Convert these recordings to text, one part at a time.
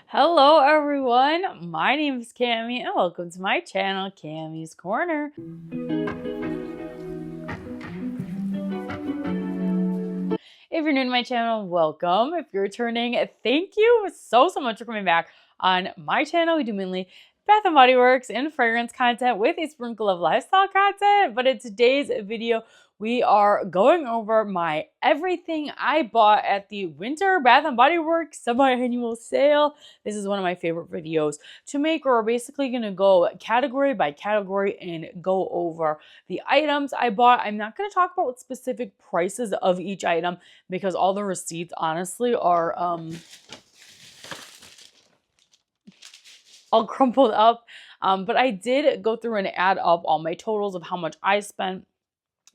Hello everyone, my name is Cami and welcome to my channel, Cami's Corner. If you're new to my channel, welcome. If you're returning, thank you so much for coming back. On my channel, we do mainly Bath & Body Works and fragrance content with a sprinkle of lifestyle content. But in today's video, we are going over my everything I bought at the winter Bath & Body Works semi-annual sale. This is one of my favorite videos to make, where we're basically going to go category by category and go over the items I bought. I'm not going to talk about specific prices of each item because all the receipts honestly are all crumpled up. But I did go through and add up all my totals of how much I spent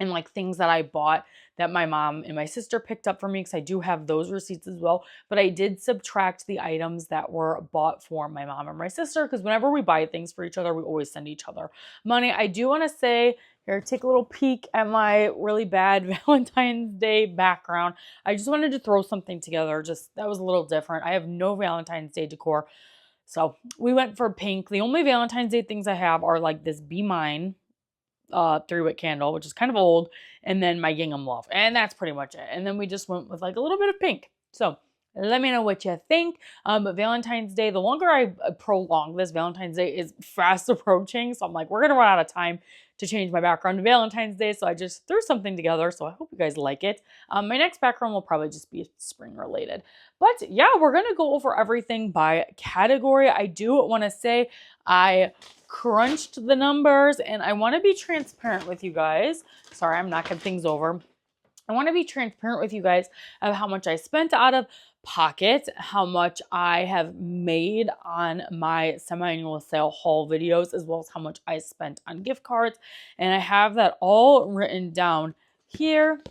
and like things that I bought that my mom and my sister picked up for me, because I do have those receipts as well. But I did subtract the items that were bought for my mom and my sister, because whenever we buy things for each other, we always send each other money. I do want to say, here, take a little peek at my really bad Valentine's Day background. I just wanted to throw something together, just that was a little different. I have no Valentine's Day decor, so we went for pink. The only Valentine's Day things I have are like this Be Mine 3-wick candle, which is kind of old, and then my Gingham Love, and that's pretty much it. And then we just went with like a little bit of pink. So let me know what you think. But Valentine's Day, the longer I prolong this, Valentine's Day is fast approaching, so I'm like, we're gonna run out of time to change my background to Valentine's Day, so I just threw something together. So I hope you guys like it. My next background will probably just be spring related. But yeah, we're gonna go over everything by category. I do want to say I crunched the numbers and I want to be transparent with you guys. Sorry, I'm knocking things over. I want to be transparent with you guys of how much I spent out of pocket, how much I have made on my semi-annual sale haul videos, as well as how much I spent on gift cards. And I have that all written down here.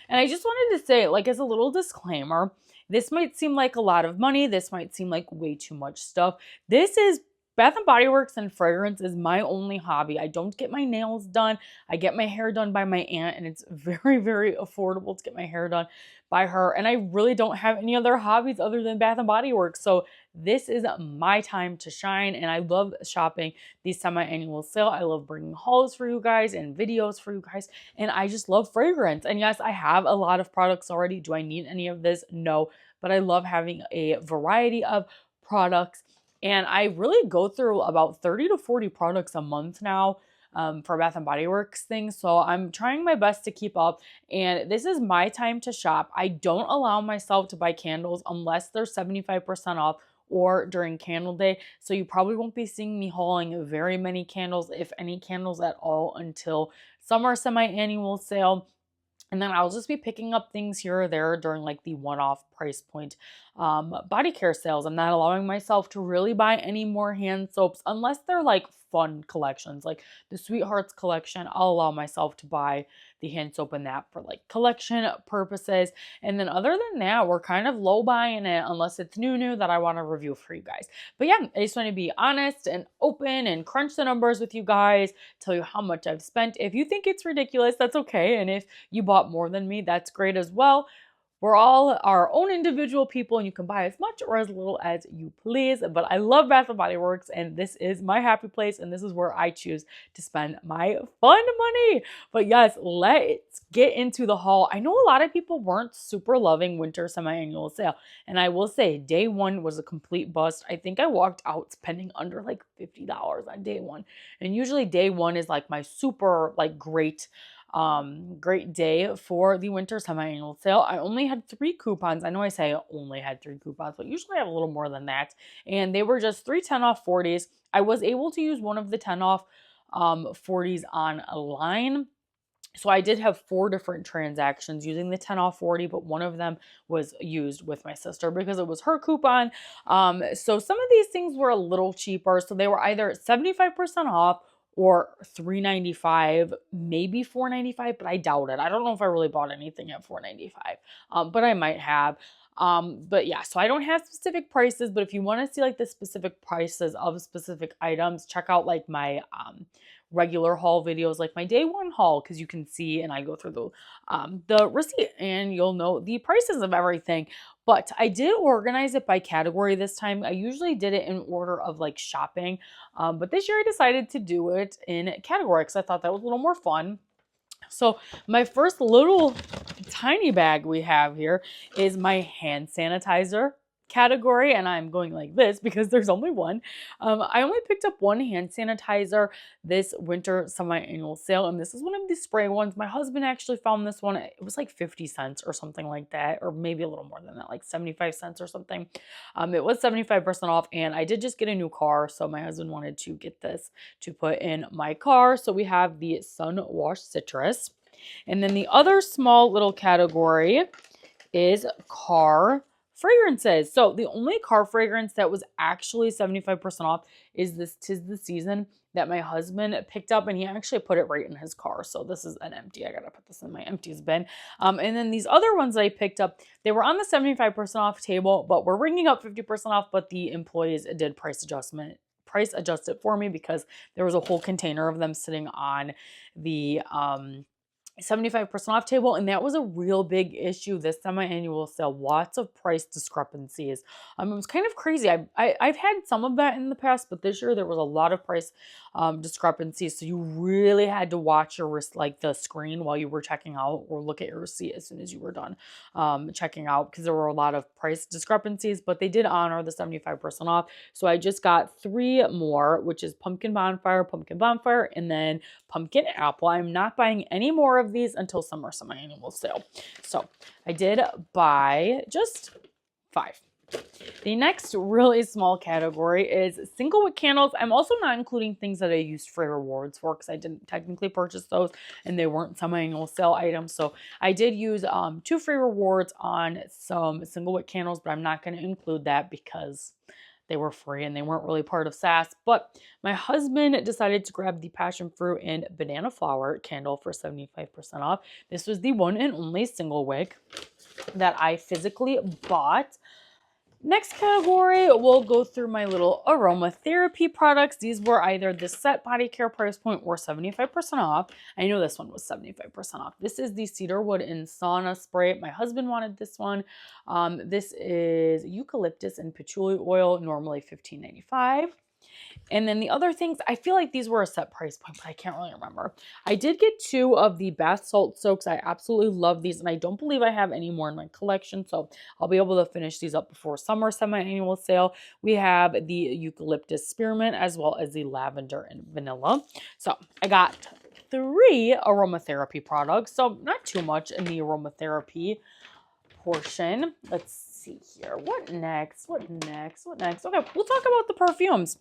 And I just wanted to say, like, as a little disclaimer, this might seem like a lot of money. This might seem like way too much stuff. This is Bath & Body Works and fragrance is my only hobby. I don't get my nails done. I get my hair done by my aunt, and it's very, very affordable to get my hair done by her. And I really don't have any other hobbies other than Bath & Body Works. So this is my time to shine, and I love shopping the semi-annual sale. I love bringing hauls for you guys and videos for you guys, and I just love fragrance. And yes, I have a lot of products already. Do I need any of this? No, but I love having a variety of products. And I really go through about 30 to 40 products a month now for Bath & Body Works things. So I'm trying my best to keep up. And this is my time to shop. I don't allow myself to buy candles unless they're 75% off or during candle day. So you probably won't be seeing me hauling very many candles, if any candles at all, until summer semi-annual sale. And then I'll just be picking up things here or there during like the one-off price point body care sales. I'm not allowing myself to really buy any more hand soaps unless they're like fun collections, like the Sweethearts collection. I'll allow myself to buy the hand soap in that for like collection purposes. And then other than that, we're kind of low buying it unless it's new that I want to review for you guys. But yeah, I just want to be honest and open and crunch the numbers with you guys, tell you how much I've spent. If you think it's ridiculous, that's okay. And if you bought more than me, that's great as well. We're all our own individual people, and you can buy as much or as little as you please. But I love Bath & Body Works, and this is my happy place, and this is where I choose to spend my fun money. But yes, let's get into the haul. I know a lot of people weren't super loving winter semi-annual sale, and I will say day one was a complete bust. I think I walked out spending under like $50 on day one, and usually day one is like my super like great day for the winter semi-annual sale. I only had 3 coupons. I know I say I only had 3 coupons, but usually I have a little more than that. And they were just 3 10 off 40s. I was able to use one of the 10 off 40s online. So I did have 4 different transactions using the 10 off 40, but one of them was used with my sister because it was her coupon. So some of these things were a little cheaper. So they were either 75% off or $3.95, maybe $4.95, but I doubt it. I don't know if I really bought anything at $4.95, but I might have. But yeah, so I don't have specific prices, but if you want to see like the specific prices of specific items, check out like my regular haul videos, like my day one haul, because you can see and I go through the receipt and you'll know the prices of everything. But I did organize it by category this time. I usually did it in order of like shopping, but this year I decided to do it in category because I thought that was a little more fun. So my first little tiny bag we have here is my hand sanitizer category, and I'm going like this because there's only one. I only picked up one hand sanitizer this winter semi-annual sale, and this is one of the spray ones. My husband actually found this one. It was like 50 cents or something like that, or maybe a little more than that, like 75 cents or something. It was 75% off, and I did just get a new car, so my husband wanted to get this to put in my car. So we have the Sun Wash Citrus. And then the other small little category is car fragrances. So the only car fragrance that was actually 75% off is this 'Tis the Season that my husband picked up, and he actually put it right in his car. So this is an empty. I gotta put this in my empties bin. And then these other ones that I picked up, they were on the 75% off table, but we're ringing up 50% off, but the employees did price adjust it for me because there was a whole container of them sitting on the 75% off table, and that was a real big issue this semi-annual sale. Lots of price discrepancies. It was kind of crazy. I've had some of that in the past, but this year there was a lot of price discrepancies, so you really had to watch your like the screen while you were checking out, or look at your receipt as soon as you were done checking out, because there were a lot of price discrepancies, but they did honor the 75% off. So I just got 3 more, which is pumpkin bonfire, and then pumpkin apple. I'm not buying any more of these until summer semi-annual sale. So I did buy just 5. The next really small category is single wick candles. I'm also not including things that I used free rewards for because I didn't technically purchase those and they weren't semi-annual sale items. So I did use 2 free rewards on some single wick candles, but I'm not going to include that because they were free and they weren't really part of SAS. But my husband decided to grab the passion fruit and banana flower candle for 75% off. This was the one and only single wick that I physically bought. Next category, we'll go through my little aromatherapy products. These were either the set body care price point or 75% off. I know this one was 75% off. This is the cedarwood and sauna spray. My husband wanted this one. This is eucalyptus and patchouli oil, normally $15.95. And then the other things, I feel like these were a set price point, but I can't really remember. I did get 2 of the bath salt soaks. I absolutely love these, and I don't believe I have any more in my collection, so I'll be able to finish these up before summer semi-annual sale. We have the eucalyptus spearmint as well as the lavender and vanilla. So I got 3 aromatherapy products, so not too much in the aromatherapy portion. Let's see here. What next? Okay, we'll talk about the perfumes.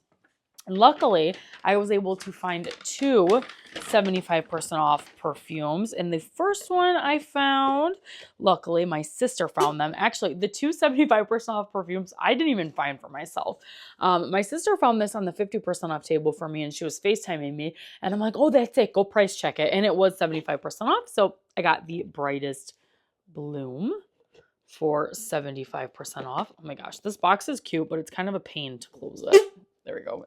Luckily, I was able to find 2 75% off perfumes. And the first one I found, luckily, my sister found them. Actually, the 2 75% off perfumes, I didn't even find for myself. My sister found this on the 50% off table for me, and she was FaceTiming me. And I'm like, oh, that's it. Go price check it. And it was 75% off. So I got the Brightest Bloom for 75% off. Oh my gosh, this box is cute, but it's kind of a pain to close it. There we go.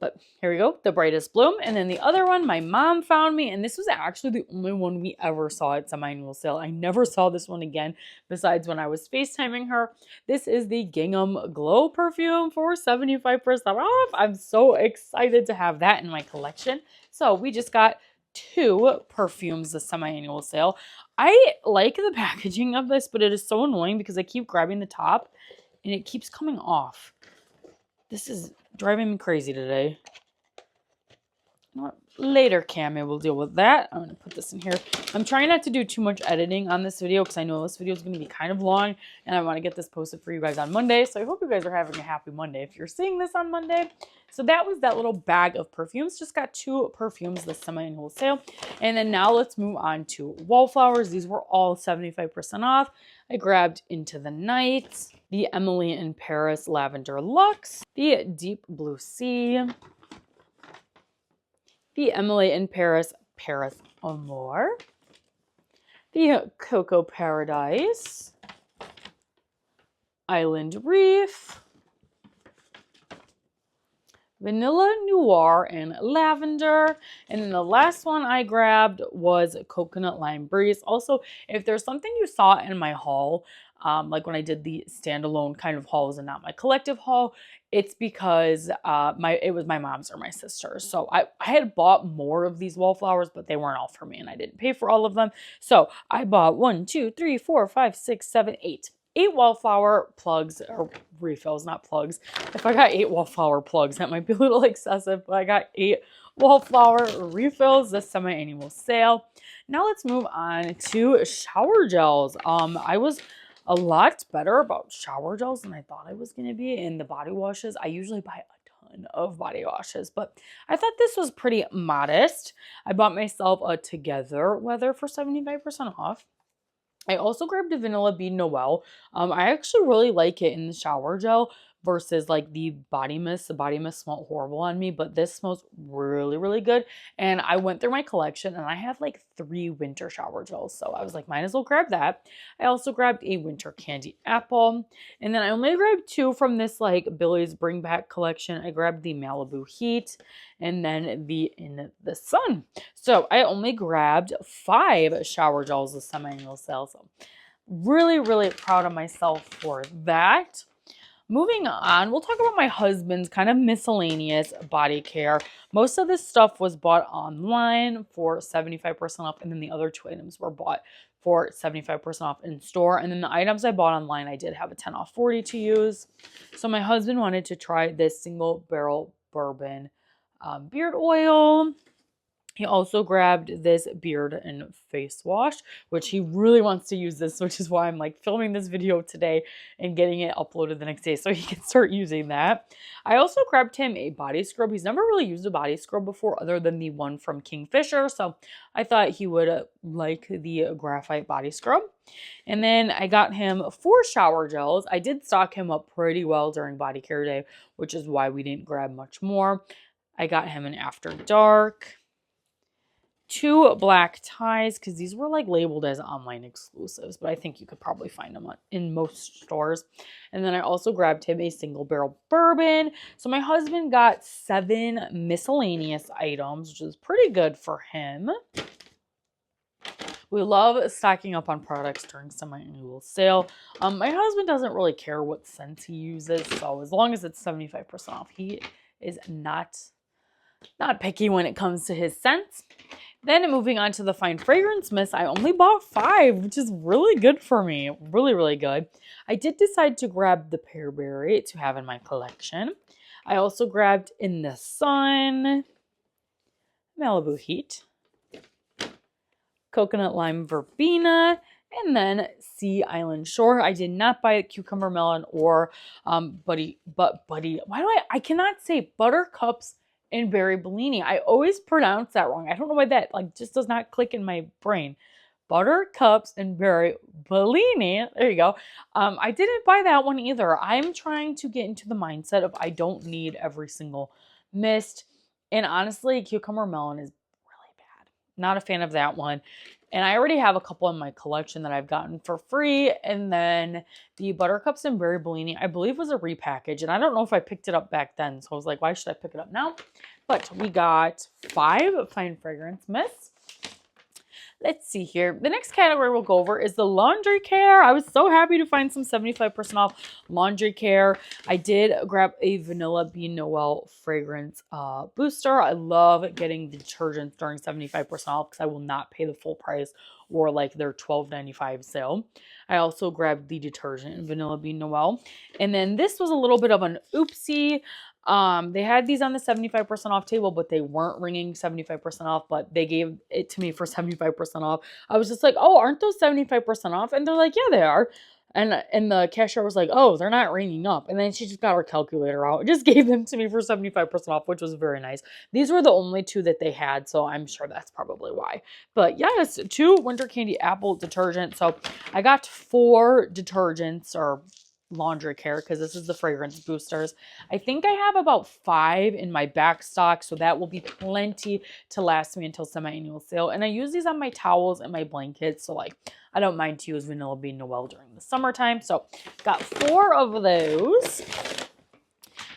But here we go, the Brightest Bloom. And then the other one, my mom found me, and this was actually the only one we ever saw at semi-annual sale. I never saw this one again besides when I was FaceTiming her. This is the Gingham Glow perfume for 75% off. I'm so excited to have that in my collection. So we just got 2 perfumes this semi-annual sale. I like the packaging of this, but it is so annoying because I keep grabbing the top and it keeps coming off. This is driving me crazy today. Later, Cammy will deal with that. I'm going to put this in here. I'm trying not to do too much editing on this video because I know this video is going to be kind of long and I want to get this posted for you guys on Monday. So I hope you guys are having a happy Monday if you're seeing this on Monday. So that was that little bag of perfumes. Just got 2 perfumes this semi-annual sale. And then now let's move on to wallflowers. These were all 75% off. I grabbed Into the Night, the Emily in Paris Lavender Luxe, the Deep Blue Sea, the Emily in Paris Paris Amour, the Cocoa Paradise, Island Reef, Vanilla Noir, and Lavender. And then the last one I grabbed was Coconut Lime Breeze. Also, if there's something you saw in my haul, like when I did the standalone kind of hauls and not my collective haul, it's because it was my mom's or my sister's. So I had bought more of these wallflowers, but they weren't all for me and I didn't pay for all of them. So I bought 1, 2, 3, 4, 5, 6, 7, 8. 8 wallflower plugs, or refills, not plugs. If I got 8 wallflower plugs, that might be a little excessive, but I got 8 wallflower refills, this semi-annual sale. Now let's move on to shower gels. I was a lot better about shower gels than I thought I was going to be in the body washes. I usually buy a ton of body washes, but I thought this was pretty modest. I bought myself a Together Weather for 75% off. I also grabbed a Vanilla Bean Noel. I actually really like it in the shower gel versus like the body mist. The body mist smelled horrible on me, but this smells really, really good. And I went through my collection and I have like 3 winter shower gels. So I was like, might as well grab that. I also grabbed a winter candy apple. And then I only grabbed 2 from this like Billy's Bring Back collection. I grabbed the Malibu Heat and then the In the Sun. So I only grabbed 5 shower gels this semi-annual sale. So really, really proud of myself for that. Moving on, we'll talk about my husband's kind of miscellaneous body care. Most of this stuff was bought online for 75% off, and then the other 2 items were bought for 75% off in store. And then the items I bought online, I did have a 10 off 40 to use. So my husband wanted to try this single barrel bourbon beard oil. He also grabbed this beard and face wash, which he really wants to use this, which is why I'm like filming this video today and getting it uploaded the next day so he can start using that. I also grabbed him a body scrub. He's never really used a body scrub before other than the one from Kingfisher, so I thought he would like the graphite body scrub. And then I got him 4 shower gels. I did stock him up pretty well during body care day, which is why we didn't grab much more. I got him an After Dark, 2 black ties, because these were like labeled as online exclusives, but I think you could probably find them in most stores. And then I also grabbed him a single barrel bourbon. So my husband got 7 miscellaneous items, which is pretty good for him. We love stocking up on products during semi-annual sale. My husband doesn't really care what scents he uses, so as long as it's 75% off, he is not picky when it comes to his scents. Then moving on to the fine fragrance mist, I only bought 5, which is really good for me. Really, really good. I did decide to grab the Pearberry to have in my collection. I also grabbed In the Sun, Malibu Heat, Coconut Lime Verbena, and then Sea Island Shore. I did not buy a Cucumber Melon or Buddy. I cannot say Buttercups and Berry Bellini. I always pronounce that wrong. I don't know why that just does not click in my brain. Buttercups and Berry Bellini. There you go. I didn't buy that one either. I'm trying to get into the mindset of I don't need every single mist. And honestly, Cucumber Melon is really bad. Not a fan of that one. And I already have a couple in my collection that I've gotten for free. And then the Buttercups and Berry Bellini, I believe, was a repackage. And I don't know if I picked it up back then. So I was like, why should I pick it up now? But we got 5 fine fragrance mists. Let's see here. The next category we'll go over is the laundry care. I was so happy to find some 75% off laundry care. I did grab a Vanilla Bean Noel fragrance booster. I love getting the detergents during 75% off because I will not pay the full price or like their $12.95 sale. I also grabbed the detergent in Vanilla Bean Noel. And then this was a little bit of an oopsie. They had these on the 75% off table, but they weren't ringing 75% off, but they gave it to me for 75% off. I was just like, oh, aren't those 75% off? And they're like, yeah, they are. And the cashier was like, oh, they're not ringing up. And then she just got her calculator out. Just gave them to me for 75% off, which was very nice. These were the only 2 that they had, so I'm sure that's probably why. But yes, 2 winter candy apple detergent. So I got 4 detergents or laundry care because this is the fragrance boosters. I think I have about 5 in my back stock, so that will be plenty to last me until semi-annual sale. And I use these on my towels and my blankets, so like I don't mind to use Vanilla Bean Noel during the summertime. So got 4 of those.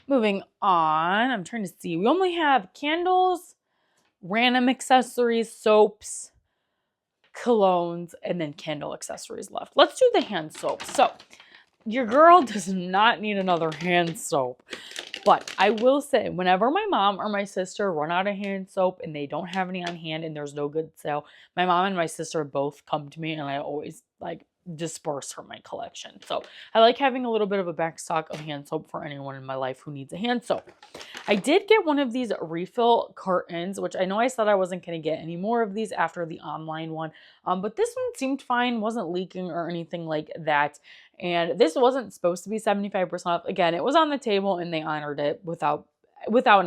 Moving on, I'm trying to see. We only have candles, random accessories, soaps, colognes, and then candle accessories left. Let's do the hand soap. So your girl does not need another hand soap. But I will say, whenever my mom or my sister run out of hand soap and they don't have any on hand and there's no good sale, my mom and my sister both come to me and I always like disperse from my collection. So I like having a little bit of a back stock of hand soap for anyone in my life who needs a hand soap. I did get one of these refill cartons, which I know I said I wasn't going to get any more of these after the online one. But this one seemed fine, wasn't leaking or anything like that. And this wasn't supposed to be 75% off. Again, it was on the table and they honored it without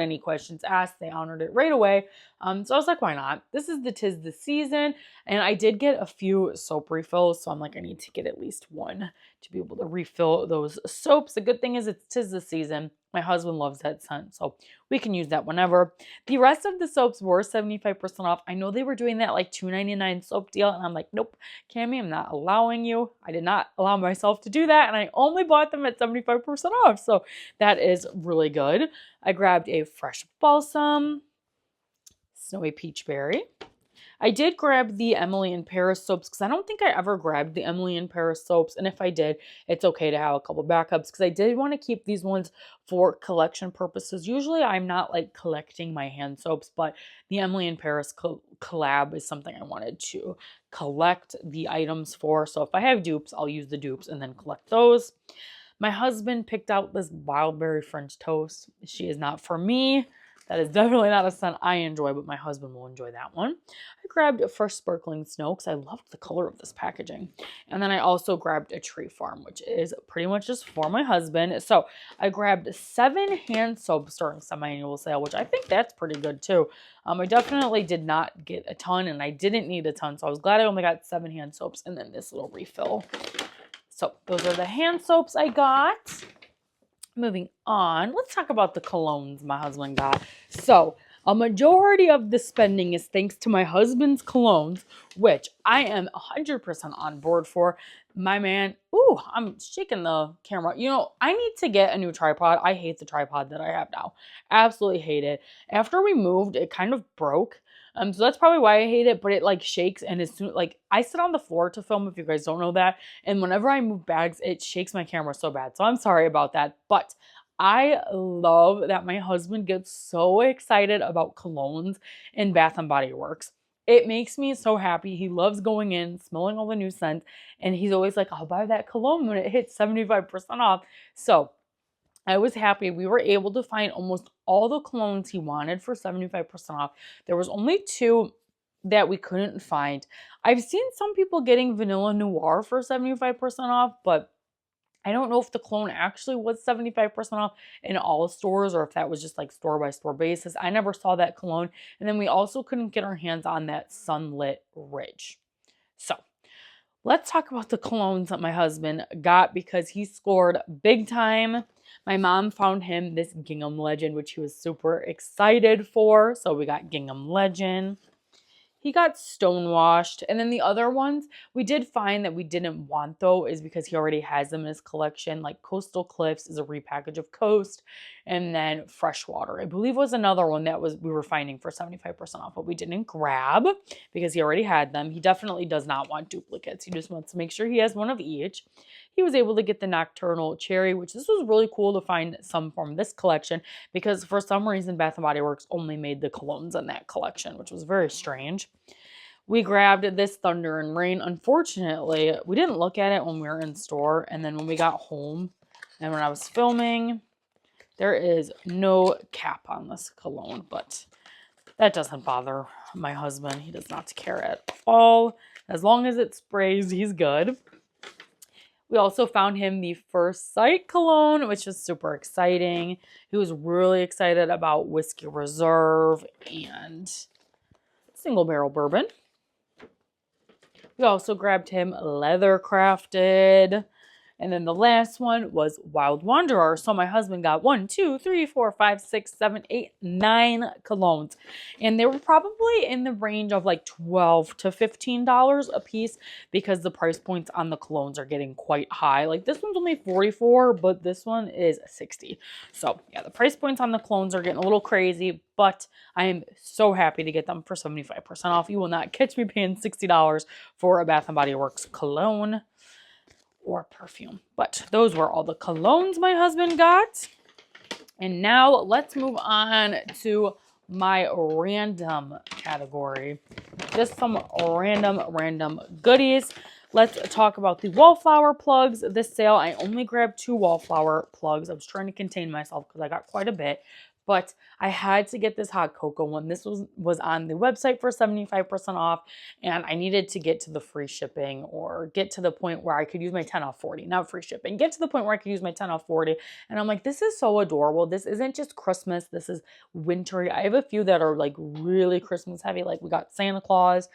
any questions asked. They honored it right away. So I was like, why not? This is the 'tis the season. And I did get a few soap refills. So I'm like, I need to get at least one to be able to refill those soaps. The good thing is it's 'tis the season. My husband loves that scent, so we can use that whenever. The rest of the soaps were 75% off. I know they were doing that like $2.99 soap deal, and I'm like, nope, Cami, I'm not allowing you. I did not allow myself to do that, and I only bought them at 75% off, so that is really good. I grabbed a fresh balsam, snowy peach berry. I did grab the Emily in Paris soaps because I don't think I ever grabbed the Emily in Paris soaps. And if I did, it's okay to have a couple backups because I did want to keep these ones for collection purposes. Usually I'm not like collecting my hand soaps, but the Emily in Paris collab is something I wanted to collect the items for. So if I have dupes, I'll use the dupes and then collect those. My husband picked out this wildberry French toast. She is not for me. That is definitely not a scent I enjoy, but my husband will enjoy that one. I grabbed a fresh sparkling snow because I loved the color of this packaging. And then I also grabbed a tree farm, which is pretty much just for my husband. So I grabbed 7 hand soaps during semi-annual sale, which I think that's pretty good too. I definitely did not get a ton and I didn't need a ton. So I was glad I only got 7 hand soaps and then this little refill. So those are the hand soaps I got. Moving on, let's talk about the colognes my husband got. So a majority of the spending is thanks to my husband's colognes, which I am 100% on board for. My man, ooh, I'm shaking the camera. You know, I need to get a new tripod. I hate the tripod that I have now. Absolutely hate it. After we moved, it kind of broke. So that's probably why I hate it, but it like shakes and as soon like I sit on the floor to film if you guys don't know that. And whenever I move bags, it shakes my camera so bad. So I'm sorry about that. But I love that my husband gets so excited about colognes in Bath and Body Works. It makes me so happy. He loves going in, smelling all the new scents, and he's always like, I'll buy that cologne when it hits 75% off. So I was happy. We were able to find almost all the colognes he wanted for 75% off. There was only 2 that we couldn't find. I've seen some people getting Vanilla Noir for 75% off, but I don't know if the cologne actually was 75% off in all stores or if that was just like store by store basis. I never saw that cologne. And then we also couldn't get our hands on that Sunlit Ridge. So let's talk about the colognes that my husband got because he scored big time. My mom found him this Gingham Legend, which he was super excited for. So we got Gingham Legend. He got Stonewashed. And then the other ones we did find that we didn't want though is because he already has them in his collection. Like Coastal Cliffs is a repackage of Coast. And then Freshwater, I believe was another one that we were finding for 75% off, but we didn't grab because he already had them. He definitely does not want duplicates. He just wants to make sure he has one of each. He was able to get the Nocturnal Cherry, which this was really cool to find some from this collection because for some reason Bath & Body Works only made the colognes in that collection, which was very strange. We grabbed this Thunder and Rain. Unfortunately, we didn't look at it when we were in store, and then when we got home and when I was filming, there is no cap on this cologne, but that doesn't bother my husband. He does not care at all. As long as it sprays, he's good. We also found him the First Sight cologne, which was super exciting. He was really excited about Whiskey Reserve and Single Barrel Bourbon. We also grabbed him Leather Crafted. And then the last one was Wild Wanderer. So my husband got 1, 2, 3, 4, 5, 6, 7, 8, 9 colognes. And they were probably in the range of like $12 to $15 a piece because the price points on the colognes are getting quite high. Like this one's only 44, but this one is 60. So yeah, the price points on the colognes are getting a little crazy, but I am so happy to get them for 75% off. You will not catch me paying $60 for a Bath & Body Works cologne or perfume. But those were all the colognes my husband got. And now let's move on to my random category. Just some random goodies. Let's talk about the wallflower plugs. This sale, I only grabbed 2 wallflower plugs. I was trying to contain myself because I got quite a bit. But I had to get this hot cocoa one. This was on the website for 75% off, and I needed to get to the free shipping or get to the point where I could use my 10 off 40. Not free shipping. Get to the point where I could use my 10 off 40. And I'm like, this is so adorable. This isn't just Christmas. This is wintry. I have a few that are like really Christmas heavy. Like we got Santa Claus.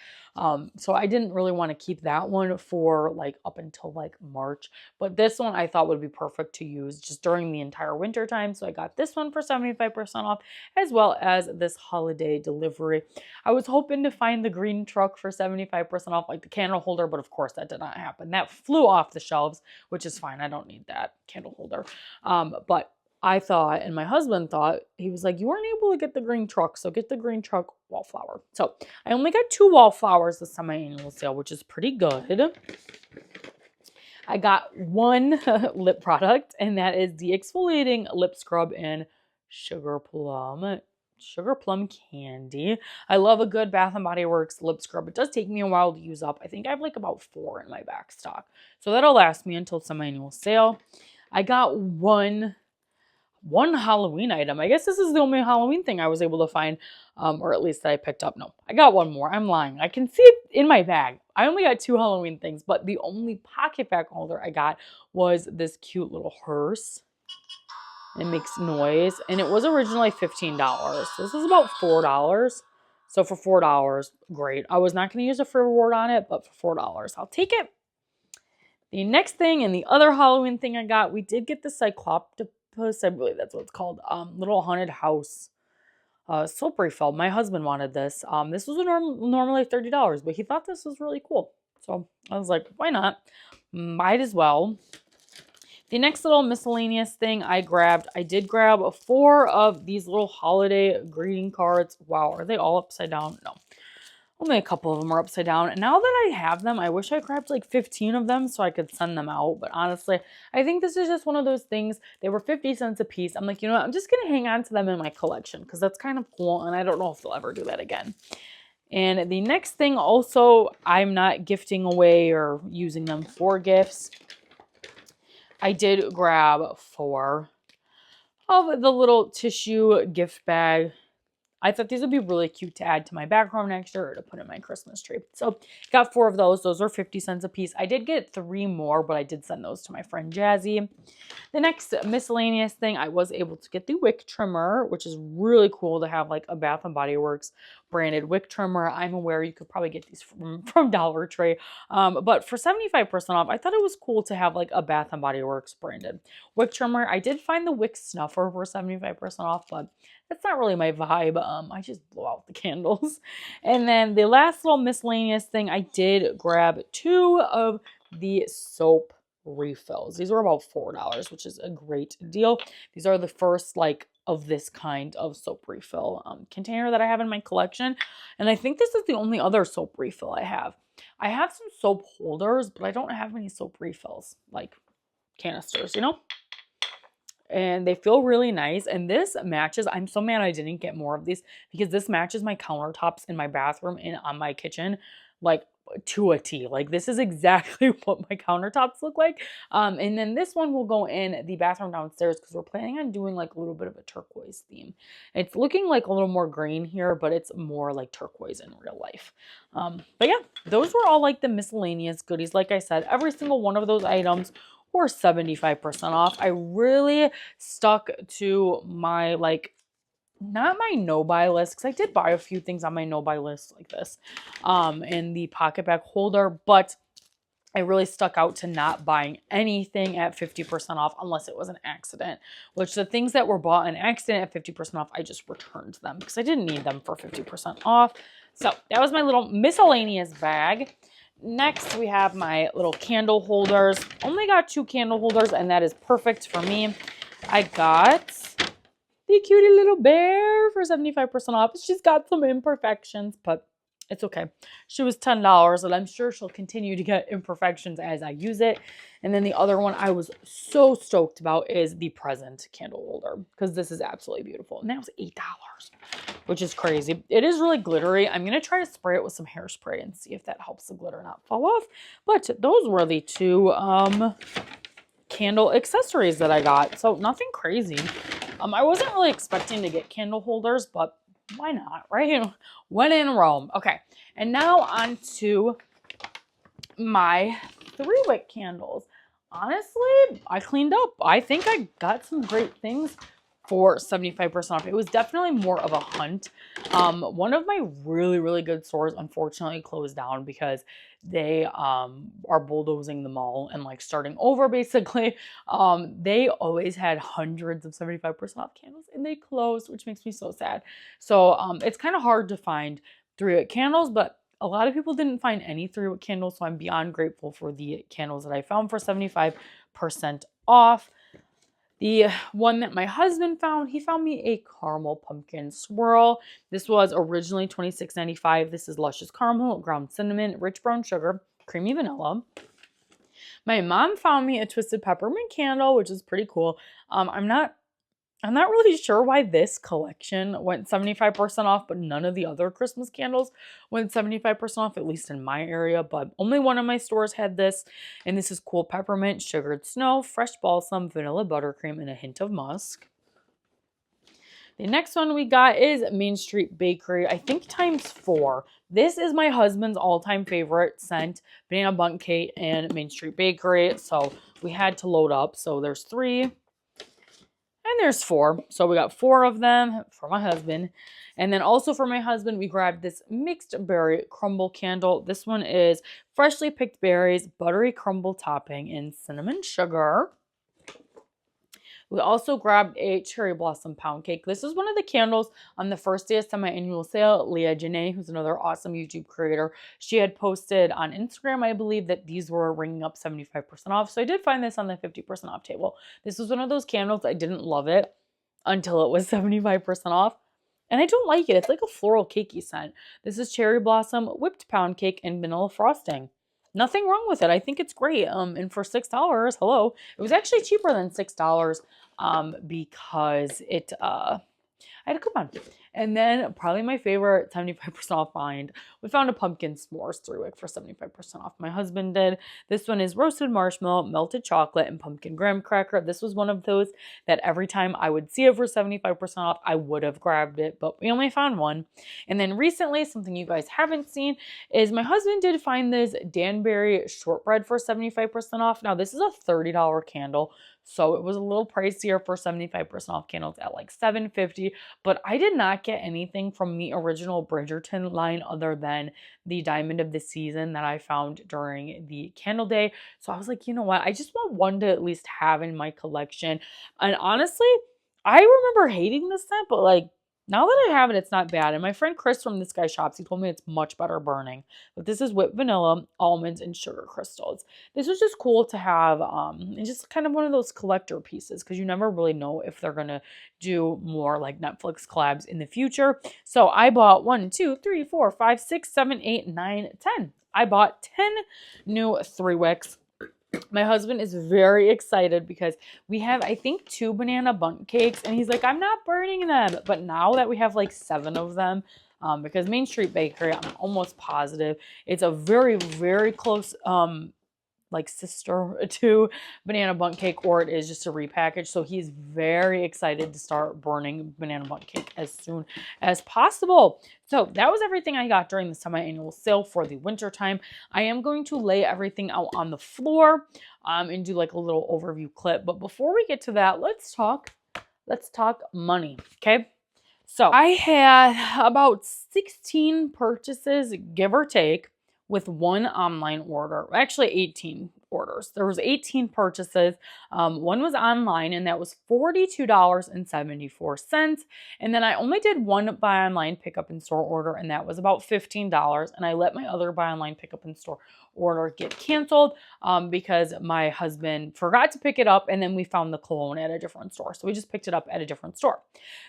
So I didn't really want to keep that one for like up until like March. But this one I thought would be perfect to use just during the entire winter time. So I got this one for 75% off, as well as this holiday delivery. I was hoping to find the green truck for 75% off, like the candle holder, but of course that did not happen. That flew off the shelves, which is fine. I don't need that candle holder. But I thought, and my husband thought, he was like, you weren't able to get the green truck, so get the green truck wallflower. So I only got 2 wallflowers this semi-annual sale, which is pretty good. I got 1 lip product, and that is the exfoliating lip scrub in Sugar Plum Candy. I love a good Bath & Body Works lip scrub. It does take me a while to use up. I think I have like about 4 in my back stock. So that'll last me until semi-annual sale. I got one Halloween item. I guess this is the only Halloween thing I was able to find, or at least that I picked up. No, I got one more. I'm lying. I can see it in my bag. I only got 2 Halloween things, but the only pocket bag holder I got was this cute little hearse. It makes noise, and it was originally $15. This is about $4. So for $4, great. I was not going to use a free reward on it, but for $4, I'll take it. The next thing and the other Halloween thing I got, we did get the Cycloptopus, I believe that's what it's called, little haunted house soap refill. My husband wanted this. This was normally $30, but he thought this was really cool. So I was like, why not? Might as well. The next little miscellaneous thing I did grab 4 of these little holiday greeting cards. Wow, are they all upside down? No. Only a couple of them are upside down. And now that I have them, I wish I grabbed like 15 of them so I could send them out. But honestly, I think this is just one of those things. They were 50 cents a piece. I'm like, you know what? I'm just going to hang on to them in my collection because that's kind of cool. And I don't know if they'll ever do that again. And the next thing also, I'm not gifting away or using them for gifts. I did grab 4 of the little tissue gift bag. I thought these would be really cute to add to my background next year or to put in my Christmas tree. So got 4 of those. Those are 50 cents a piece. I did get 3 more, but I did send those to my friend Jazzy. The next miscellaneous thing, I was able to get the wick trimmer, which is really cool to have like a Bath & Body Works branded wick trimmer. I'm aware you could probably get these from Dollar Tree. But for 75% off, I thought it was cool to have like a Bath & Body Works branded wick trimmer. I did find the wick snuffer for 75% off, but that's not really my vibe. I just blow out the candles. And then the last little miscellaneous thing, I did grab 2 of the soap refills. These were about $4, which is a great deal. These are the first like of this kind of soap refill container that I have in my collection. And I think this is the only other soap refill I have. I have some soap holders, but I don't have any soap refills, like canisters, you know? And they feel really nice. And this matches, I'm so mad I didn't get more of these because this matches my countertops in my bathroom and on my kitchen, like to a T. Like this is exactly what my countertops look like. And then this one will go in the bathroom downstairs because we're planning on doing like a little bit of a turquoise theme. It's looking like a little more green here, but it's more like turquoise in real life. But yeah, those were all like the miscellaneous goodies. Like I said, every single one of those items or 75% off. I really stuck to my like, not my no-buy list, because I did buy a few things on my no-buy list like this, and the pocket bag holder, but I really stuck out to not buying anything at 50% off unless it was an accident, which the things that were bought an accident at 50% off, I just returned them because I didn't need them for 50% off. So that was my little miscellaneous bag. Next, we have my little candle holders. Only got 2 candle holders, and that is perfect for me. I got the cutie little bear for 75% off. She's got some imperfections, but it's okay. She was $10, and I'm sure she'll continue to get imperfections as I use it. And then the other one I was so stoked about is the present candle holder, because this is absolutely beautiful. And that was $8, which is crazy. It is really glittery. I'm going to try to spray it with some hairspray and see if that helps the glitter not fall off. But those were the 2 candle accessories that I got. So nothing crazy. I wasn't really expecting to get candle holders, but why not, right? When in Rome. Okay, and now on to my 3-wick candles. Honestly, I cleaned up. I think I got some great things for 75% off. It was definitely more of a hunt. One of my really, really good stores unfortunately closed down because they are bulldozing the mall and like starting over basically. They always had hundreds of 75% off candles and they closed, which makes me so sad. So it's kind of hard to find 3-wick candles, but a lot of people didn't find any 3-wick candles, so I'm beyond grateful for the candles that I found for 75% off. The one that my husband found, he found me a caramel pumpkin swirl. This was originally $26.95. This is luscious caramel, ground cinnamon, rich brown sugar, creamy vanilla. My mom found me a twisted peppermint candle, which is pretty cool. I'm not really sure why this collection went 75% off, but none of the other Christmas candles went 75% off, at least in my area. But only one of my stores had this. And this is cool peppermint, sugared snow, fresh balsam, vanilla buttercream, and a hint of musk. The next one we got is Main Street Bakery, I think ×4. This is my husband's all-time favorite scent, banana bundt cake and Main Street Bakery. So we had to load up. So there's 3. And there's 4. So we got 4 of them for my husband. And then also for my husband, we grabbed this mixed berry crumble candle. This one is freshly picked berries, buttery crumble topping, and cinnamon sugar. We also grabbed a cherry blossom pound cake. This is one of the candles on the first day of semi-annual sale. Leah Janae, who's another awesome YouTube creator, she had posted on Instagram, I believe, that these were ringing up 75% off. So I did find this on the 50% off table. This was one of those candles, I didn't love it until it was 75% off. And I don't like it. It's like a floral cakey scent. This is cherry blossom, whipped pound cake, and vanilla frosting. Nothing wrong with it. I think it's great. And for $6, hello. It was actually cheaper than $6 because it I had a coupon. And then probably my favorite 75% off find, we found a pumpkin s'mores 3-wick for 75% off. My husband did. This one is roasted marshmallow, melted chocolate, and pumpkin graham cracker. This was one of those that every time I would see it for 75% off, I would have grabbed it, but we only found one. And then recently, something you guys haven't seen is my husband did find this Danbury shortbread for 75% off. Now, this is a $30 candle. So it was a little pricier for 75% off candles at like $7.50, but I did not get anything from the original Bridgerton line other than the Diamond of the Season that I found during the candle day. So I was like, you know what? I just want one to at least have in my collection. And honestly, I remember hating this scent, but like now that I have it, it's not bad. And my friend Chris from This Guy Shops, he told me it's much better burning. But this is whipped vanilla, almonds, and sugar crystals. This was just cool to have. And just kind of one of those collector pieces because you never really know if they're going to do more like Netflix collabs in the future. So I bought 1, 2, 3, 4, 5, 6, 7, 8, 9, 10. I bought 10 new 3-wicks. My husband is very excited because we have, I think, 2 banana bundt cakes. And he's like, I'm not burning them. But now that we have like 7 of them, because Main Street Bakery, I'm almost positive, it's a very, very close like sister to banana bundt cake, or it is just a repackage. So he's very excited to start burning banana bundt cake as soon as possible. So that was everything I got during the semi-annual sale for the winter time. I am going to lay everything out on the floor and do like a little overview clip. But before we get to that, let's talk money. Okay. So I had about 16 purchases, give or take, with one online order, actually 18 orders. There was 18 purchases. One was online, and that was $42.74. And then I only did one buy online pickup in store order, and that was about $15. And I let my other buy online pickup in store order get canceled because my husband forgot to pick it up, and then we found the cologne at a different store. So we just picked it up at a different store.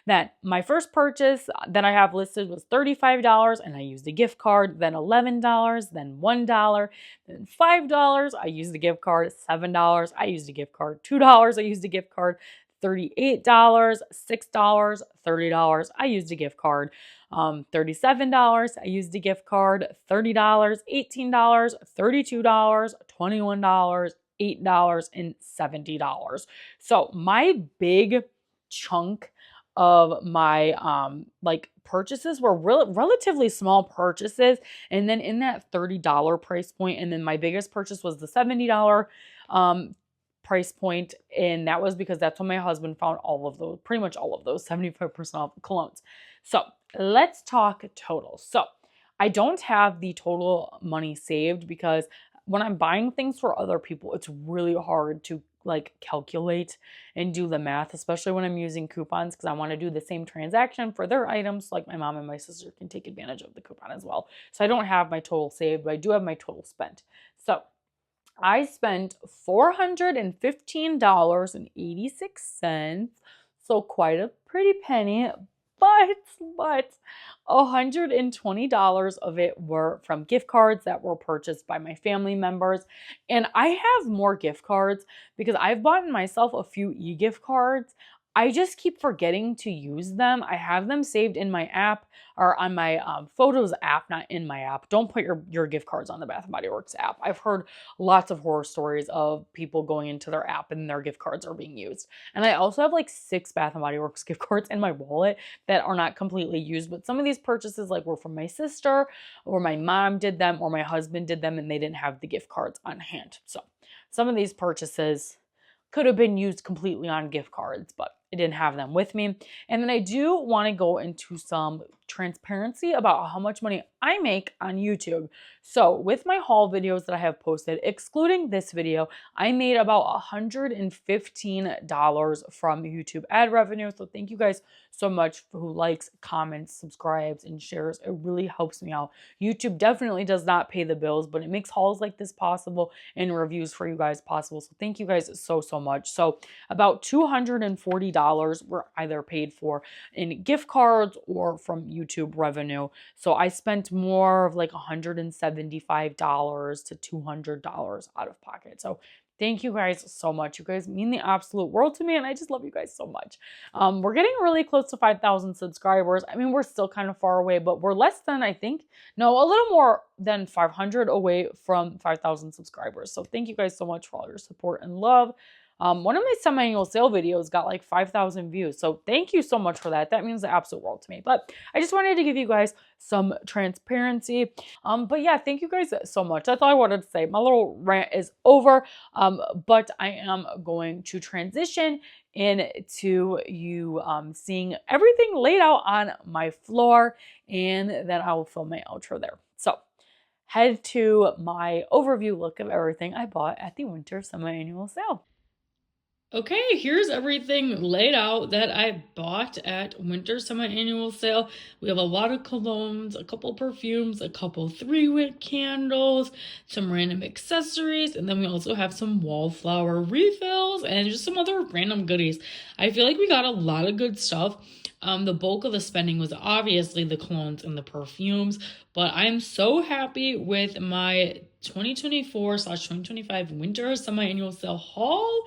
Then my first purchase that I have listed was $35, and I used a gift card, then $11, then $1, then $5. I used a gift card, $7. I used a gift card, $2. I used a gift card, $38, $6, $30. I used a gift card. $37. I used a gift card, $30, $18, $32, $21, $8, and $70. So my big chunk of my purchases were relatively small purchases, and then in that $30 price point, and then my biggest purchase was the $70 price point, and that was because that's when my husband found pretty much all of those 75% off colognes. So let's talk total. So I don't have the total money saved because when I'm buying things for other people, it's really hard to calculate and do the math, especially when I'm using coupons, because I want to do the same transaction for their items. Like my mom and my sister can take advantage of the coupon as well. So I don't have my total saved, but I do have my total spent. So I spent $415.86. So quite a pretty penny, but $120 of it were from gift cards that were purchased by my family members. And I have more gift cards because I've bought myself a few e-gift cards. I just keep forgetting to use them. I have them saved in my app or on my Photos app, not in my app. Don't put your gift cards on the Bath & Body Works app. I've heard lots of horror stories of people going into their app and their gift cards are being used. And I also have 6 Bath & Body Works gift cards in my wallet that are not completely used, but some of these purchases were from my sister, or my mom did them, or my husband did them, and they didn't have the gift cards on hand. So some of these purchases could have been used completely on gift cards, but I didn't have them with me. And then I do want to go into some transparency about how much money I make on YouTube. So with my haul videos that I have posted, excluding this video, I made about $115 from YouTube ad revenue. So thank you guys so much for who likes, comments, subscribes, and shares. It really helps me out. YouTube definitely does not pay the bills, but it makes hauls like this possible and reviews for you guys possible. So thank you guys so much. So about $240 were either paid for in gift cards or from YouTube revenue. So I spent more of $175 to $200 out of pocket. So thank you guys so much. You guys mean the absolute world to me, and I just love you guys so much. We're getting really close to 5,000 subscribers. I mean, we're still kind of far away, but we're less than, a little more than 500 away from 5,000 subscribers. So thank you guys so much for all your support and love. One of my semi-annual sale videos got 5,000 views. So thank you so much for that. That means the absolute world to me. But I just wanted to give you guys some transparency. But yeah, thank you guys so much. That's all I wanted to say. My little rant is over. But I am going to transition into you seeing everything laid out on my floor, and then I will film my outro there. So head to my overview look of everything I bought at the winter semi-annual sale. Okay, here's everything laid out that I bought at winter semi-annual sale. We have a lot of colognes, a couple perfumes, a couple 3-wick candles, some random accessories, and then we also have some wallflower refills and just some other random goodies. I feel like we got a lot of good stuff. The bulk of the spending was obviously the colognes and the perfumes, but I'm so happy with my 2024/2025 winter semi-annual sale haul.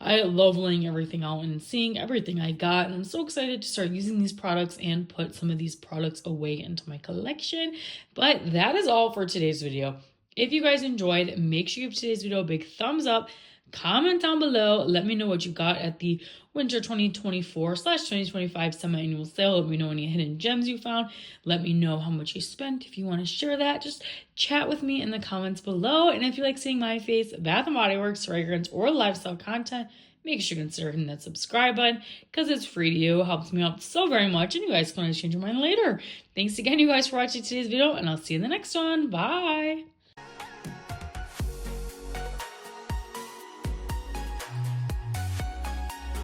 I love laying everything out and seeing everything I got, and I'm so excited to start using these products and put some of these products away into my collection. But that is all for today's video. If you guys enjoyed, make sure you give today's video a big thumbs up. Comment down below. Let me know what you got at the winter 2024/2025 semi-annual sale. Let me know any hidden gems you found. Let me know how much you spent. If you want to share that, just chat with me in the comments below. And if you like seeing my face, Bath & Body Works, fragrance, or lifestyle content, make sure you consider hitting that subscribe button because it's free to you. It helps me out so very much. And you guys can always change your mind later. Thanks again, you guys, for watching today's video, and I'll see you in the next one. Bye.